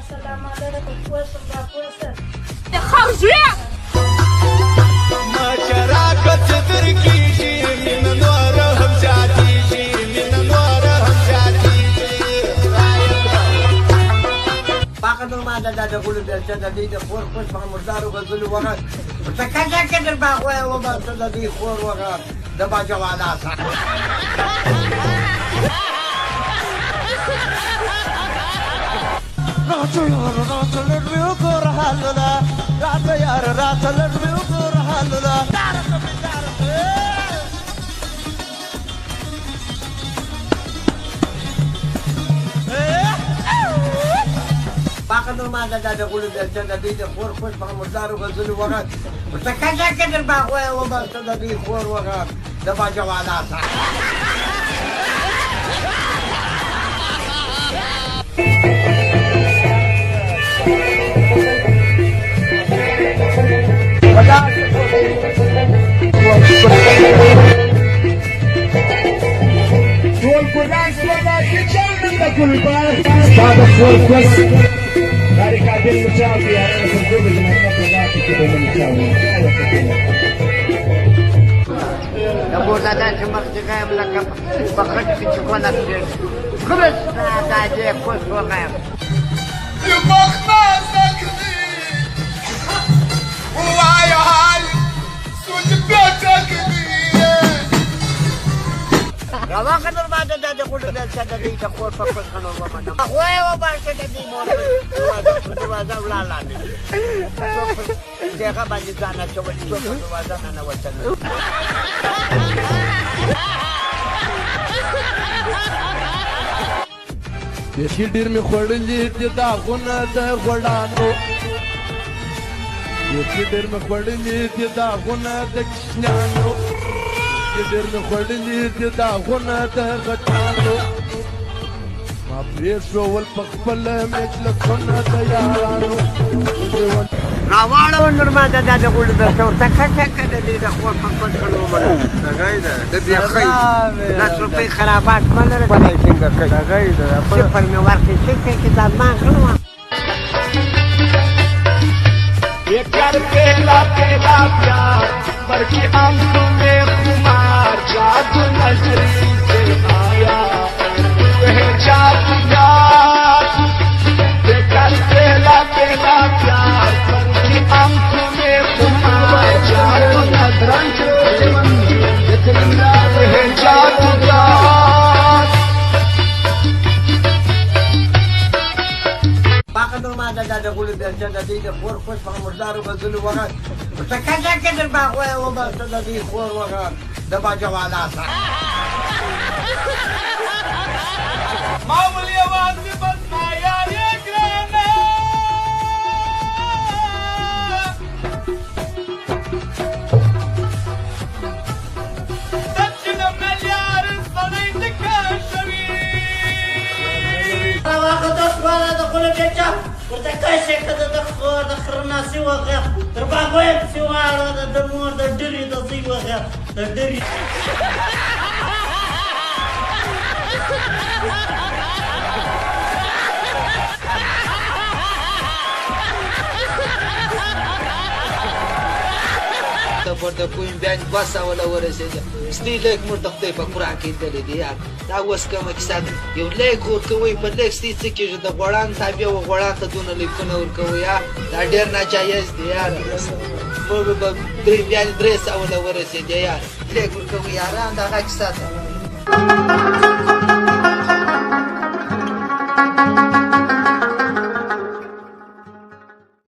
السلام عليكم كويسة الله كويسة خرجي ما شراكة تركيشي من نورهم جاتيشي من نورهم جاتيشي باقي ما دا كل ده دي خور خوش مع مردار وغزل وغا تكاجا كده باقي وما دي خور وغا ده باجا ولا صح راتل الريوكور هللا رات يا راتل الريوكور هللا باقي ما دا كل ده دي خور خوش مع مردار وغزل وغا تكاجا كده باقي وما دي خور وغا ده باجا ولا صح والقرآن سوى تجمل كل بار هذا هو القص ذلك عدل مشاوي أنا في الجبل من الله كده من مشاوي أبو زادان شمخ جاي ملك بخرج في شوكولاتة خبز هذا كل فوقهم يبقى سكري وعي هاي سوج بيتك رواق نرما دا كل ده دي تقول فقط خنو ومن اخوي وبارك دي مول دروازه ولا لا دغه باندې ځان اچول شو په دروازه نه وځنه یخی ډیر می خوړلې دي دا غونه د غړانو یخی ډیر می خوړلې دي دا غونه د کښنانو ډیر می خوړلې دي دا غونه د غټانو ما پریښو ول په خپل مجلسونه د یارانو راوړو نرما دا کول ده څو تکه دي د خپل فقط خنو ومن غايده د دې خي لاس روپۍ خرابات مله باندې څنګه کوي غايده چې پر مې ورکې چې دا ما خنو ये प्यार पहला प्यार पर की आंखों में खुमार जादू नजरी से आया वह जादू यार ये प्यार पहला प्यार पर की आंखों में खुमार जादू नजरन से वह जादू यार باقي نرما دا كل ده دي خور خوش مع مردار وغزل وغا تكاجا كده باقي وما دي خور وغا ده باجا ولا صح معمول يا وادي بس ما يا رجلنا تجنا مليار صديقك الشريف واخد ولا دخول بيتها وتكاشي كذا دخل ناسي وغير تربع وين سوار هذا دمور ده دري ده زي وغير ده دري د کوم بیان بس ولا ورسېده ستې لیک مرته خدای په قرآن کې دلې دی یار دا اوس کومه کیسه ده یو لیک ورکوئ په لیک ستې څه کېږي د غوړان تابع و غوړان ته دونه لیکونه ورکوئ یا دا ډېر ناجایز دی یار موږ به بیان 300 ولا ورسېده یار لیک ورکوئ یاران دا هغه کیسه ده